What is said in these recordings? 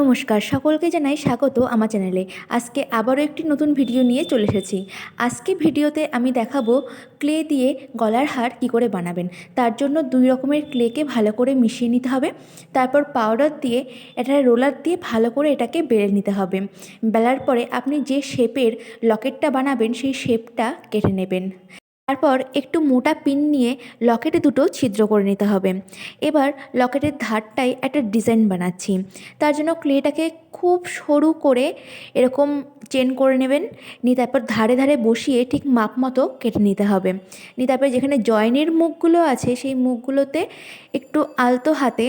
নমস্কার, সকলকে জানাই স্বাগত আমার চ্যানেলে। আজকে আবারও একটি নতুন ভিডিও নিয়ে চলে এসেছি। আজকে ভিডিওতে আমি দেখাবো ক্লে দিয়ে গলার হার কী করে বানাবেন। তার জন্য 2 রকমের ক্লেকে ভালো করে মিশিয়ে নিতে হবে। তারপর পাউডার দিয়ে এটা রোলার দিয়ে ভালো করে এটাকে বেলে নিতে হবে। বেলার পরে আপনি যে শেপের লকেটটা বানাবেন সেই শেপটা কেটে নেবেন। তারপর একটু মোটা পিন নিয়ে লকেটে দুটো ছিদ্র করে নিতে হবে। এবার লকেটের ধারটায় একটা ডিজাইন বানাচ্ছি। তার জন্য ক্লেটাকে খুব সরু করে এরকম চেন করে নেবেন। নিয়ে তারপর ধারে ধারে বসিয়ে ঠিক মাপ মতো কেটে নিতে হবে। নিয়ে তারপরে যেখানে জয়েনের মুখগুলো আছে সেই মুখগুলোতে একটু আলতো হাতে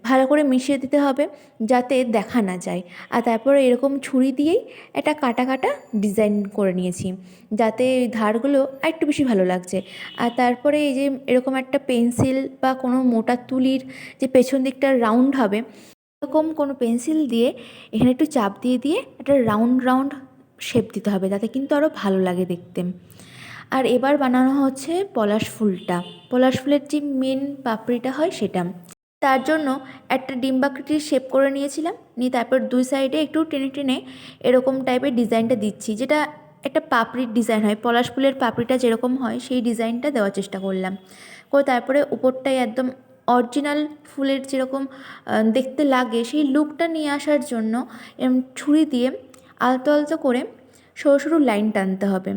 ভালো করে মিশিয়ে দিতে হবে যাতে দেখা না যায়। আর তারপরে এরকম ছুরি দিয়েই একটা কাটা কাটা ডিজাইন করে নিয়েছি যাতে ধারগুলো আরেকটু বেশি ভালো লাগছে। আর তারপরে এই যে এরকম একটা পেন্সিল বা কোনো মোটা তুলির যে পেছন দিকটা রাউন্ড হবে এরকম কোনো পেন্সিল দিয়ে এখানে একটু চাপ দিয়ে দিয়ে একটা রাউন্ড রাউন্ড শেপ দিতে হবে, তাতে কিন্তু আরও ভালো লাগে দেখতে। আর এবার বানানো হচ্ছে পলাশ ফুলটা। পলাশ ফুলের যে মেন পাপড়িটা হয় সেটা। তার জন্য একটা ডিম্বাকৃতির শেপ করে নিয়েছিলাম। নিয়ে তারপর 2 সাইডে একটু টেনে টেনে এরকম টাইপের ডিজাইনটা দিচ্ছি, যেটা একটা পাপড়ির ডিজাইন হয়। পলাশ ফুলের পাপড়িটা যেরকম হয় সেই ডিজাইনটা দেওয়ার চেষ্টা করলাম। করে তারপরে উপরটায় একদম অরিজিনাল ফুলের যেরকম দেখতে লাগে সেই লুকটা নিয়ে আসার জন্য ছুরি দিয়ে আলতো আলতো করে সরু সরু লাইন টানতে হবে।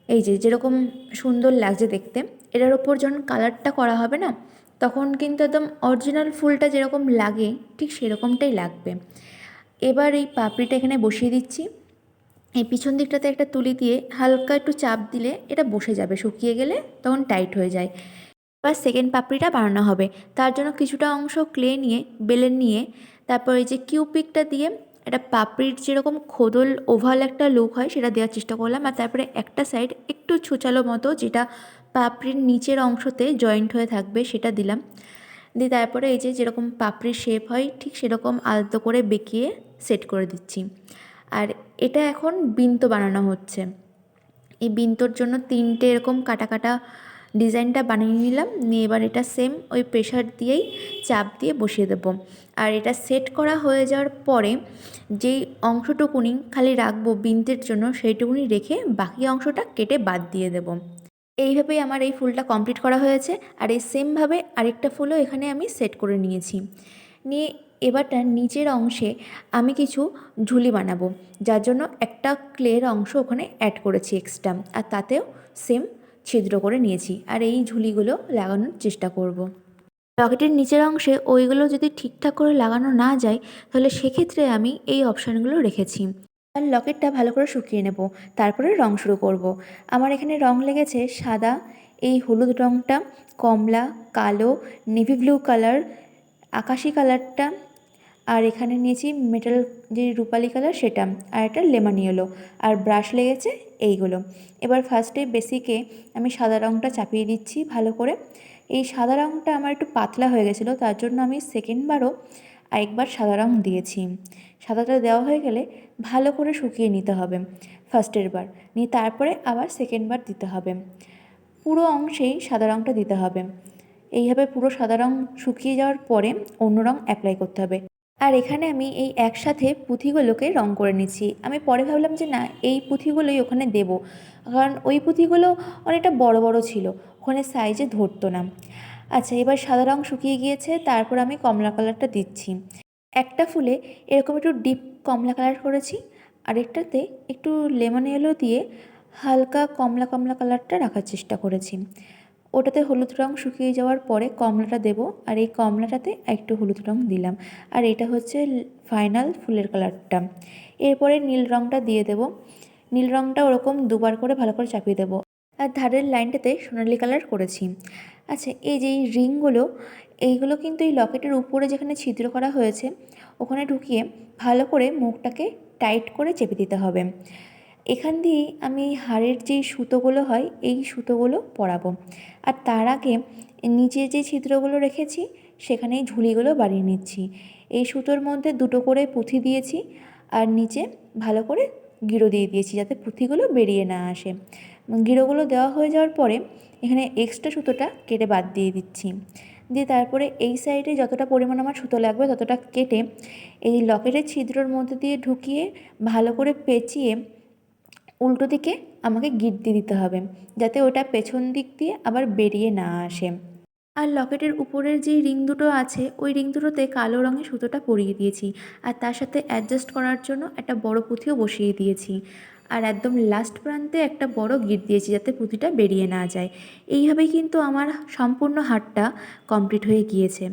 এই যে যেরকম সুন্দর লাগছে দেখতে, এটার ওপর যখন কালারটা করা হবে না তখন কিন্তু একদম অরিজিনাল ফুলটা যেরকম লাগে ঠিক সেরকমটাই লাগবে। এবার এই পাপড়িটা এখানে বসিয়ে দিচ্ছি। এই পিছন দিকটাতে একটা তুলি দিয়ে হালকা একটু চাপ দিলে এটা বসে যাবে, শুকিয়ে গেলে তখন টাইট হয়ে যায়। এবার সেকেন্ড পাপড়িটা বানানো হবে। তার জন্য কিছুটা অংশ ক্লে নিয়ে বেলে নিয়ে তারপর এই যে কিউপিকটা দিয়ে একটা পাপড়ির যেরকম খোদল ওভাল একটা লুক হয় সেটা দেওয়ার চেষ্টা করলাম। আর তারপরে একটা সাইড একটু ছুচালো মতো যেটা পাপড়ির নিচের অংশতে জয়েন্ট হয়ে থাকবে সেটা দিলাম। দিয়ে তারপরে এই যে যেরকম পাপড়ির শেপ হয় ঠিক সেরকম আলতো করে বেঁকিয়ে সেট করে দিচ্ছি। আর এটা এখন বিন্ত বানানো হচ্ছে। এই বিন্তর জন্য 3টে এরকম কাটা কাটা ডিজাইনটা বানিয়ে নিলাম। নিয়ে এবার এটা সেম ওই প্রেশার দিয়েই চাপ দিয়ে বসিয়ে দেবো। আর এটা সেট করা হয়ে যাওয়ার পরে যেই অংশটুকুনি খালি রাখবো বিন্তের জন্য সেইটুকুনি রেখে বাকি অংশটা কেটে বাদ দিয়ে দেবো। এইভাবেই আমার এই ফুলটা কমপ্লিট করা হয়েছে। আর এই সেমভাবে আরেকটা ফুলও এখানে আমি সেট করে নিয়েছি। নিয়ে এবারটার নিচের অংশে আমি কিছু ঝুলি বানাবো, যার জন্য একটা ক্লের অংশ ওখানে অ্যাড করেছি এক্সট্রা। আর তাতেও সেম ছিদ্র করে নিয়েছি। আর এই ঝুলিগুলো লাগানোর চেষ্টা করব। লকেটের নিচের অংশে ওইগুলো যদি ঠিকঠাক করে লাগানো না যায় তাহলে সেক্ষেত্রে আমি এই অপশানগুলো রেখেছি। আর লকেটটা ভালো করে শুকিয়ে নেব, তারপরে রং শুরু করব। আমার এখানে রং লেগেছে সাদা, এই হলুদ রংটা, কমলা, কালো, নেভি ব্লু কালার, আকাশি কালারটা, আর এখানে নিয়েছি মেটাল যে রূপালি কালার সেটা, আর একটা লেমন ইয়েলো, আর ব্রাশ লেগেছে এইগুলো। এবার ফার্স্টে বেসিকে আমি সাদা রংটা চাপিয়ে দিচ্ছি ভালো করে। এই সাদা রংটা আমার একটু পাতলা হয়ে গেছিলো, তার জন্য আমি সেকেন্ডবারও আরেকবার সাদা রং দিয়েছি। সাদাটা দেওয়া হয়ে গেলে ভালো করে শুকিয়ে নিতে হবে ফার্স্টের বার, নিয়ে তারপরে আবার সেকেন্ডবার দিতে হবে। পুরো অংশেই সাদা রংটা দিতে হবে। এইভাবে পুরো সাদা রং শুকিয়ে যাওয়ার পরে অন্য রং অ্যাপ্লাই করতে হবে। আর এখানে আমি এই একসাথে পুঁথিগুলোকে রং করে নিচ্ছি। আমি পরে ভাবলাম যে না, এই পুঁথিগুলোই ওখানে দেবো, কারণ ওই পুঁথিগুলো অনেকটা বড় বড় ছিল, ওখানে সাইজে ধরতো না। আচ্ছা, এবার সাদা রং শুকিয়ে গিয়েছে, তারপর আমি কমলা কালারটা দিচ্ছি। একটা ফুলে এরকম একটু ডিপ কমলা কালার করেছি, আরেকটাতে একটু লেমন ইয়েলো দিয়ে হালকা কমলা কমলা কালারটা রাখার চেষ্টা করেছি। ওটাতে হলুদ রং শুকিয়ে যাওয়ার পরে কমলাটা দেব, আর এই কমলাটাতে একটু হলুদ রং দিলাম। আর এটা হচ্ছে ফাইনাল ফুলের কালারটা। এরপরে নীল রংটা দিয়ে দেব। নীল রংটা ওরকম দুবার করে ভালো করে চাপিয়ে দেব। আর ধারের লাইনটাতে সোনালি কালার করেছি। আচ্ছা, এই যে এই রিংগুলো, এইগুলো কিন্তু এই লকেটের উপরে যেখানে ছিদ্র করা হয়েছে ওখানে ঢুকিয়ে ভালো করে মুখটাকে টাইট করে চেপে দিতে হবে। এখান দিয়েই আমি হাড়ের যেই সুতোগুলো হয় এই সুতোগুলো পরাবো। আর তার আগে নিচে যে ছিদ্রগুলো রেখেছি সেখানেই ঝুলিগুলো বানিয়ে নিচ্ছি। এই সুতোর মধ্যে দুটো করে পুঁথি দিয়েছি, আর নিচে ভালো করে গিরো দিয়ে দিয়েছি যাতে পুঁথিগুলো বেরিয়ে না আসে। গিরোগুলো দেওয়া হয়ে যাওয়ার পরে এখানে এক্সট্রা সুতোটা কেটে বাদ দিয়ে দিচ্ছি। দিয়ে তারপরে এই সাইডে যতটা পরিমাণ আমার সুতো লাগবে ততটা কেটে এই লকেটের ছিদ্রর মধ্যে দিয়ে ঢুকিয়ে ভালো করে পেঁচিয়ে উল্টো দিকে আমাকে গিঁট দিয়ে দিতে হবে, যাতে ওটা পেছন দিক দিয়ে আবার বেরিয়ে না আসে। আর লকেটের উপরের যেই রিং দুটো আছে ওই রিং দুটোতে কালো রঙের সুতোটা পরিয়ে দিয়েছি, আর তার সাথে অ্যাডজাস্ট করার জন্য একটা বড় পুঁথিও বসিয়ে দিয়েছি, আর একদম লাস্ট প্রান্তে একটা বড় গিঁট দিয়েছি যাতে পুঁথিটা বেরিয়ে না যায়। এইভাবেই কিন্তু আমার সম্পূর্ণ হারটা কমপ্লিট হয়ে গিয়েছে।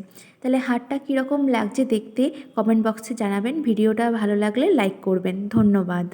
তাহলে হারটা কীরকম লাগছে দেখতে কমেন্ট বক্সে জানাবেন। ভিডিওটা ভালো লাগলে লাইক করবেন। ধন্যবাদ।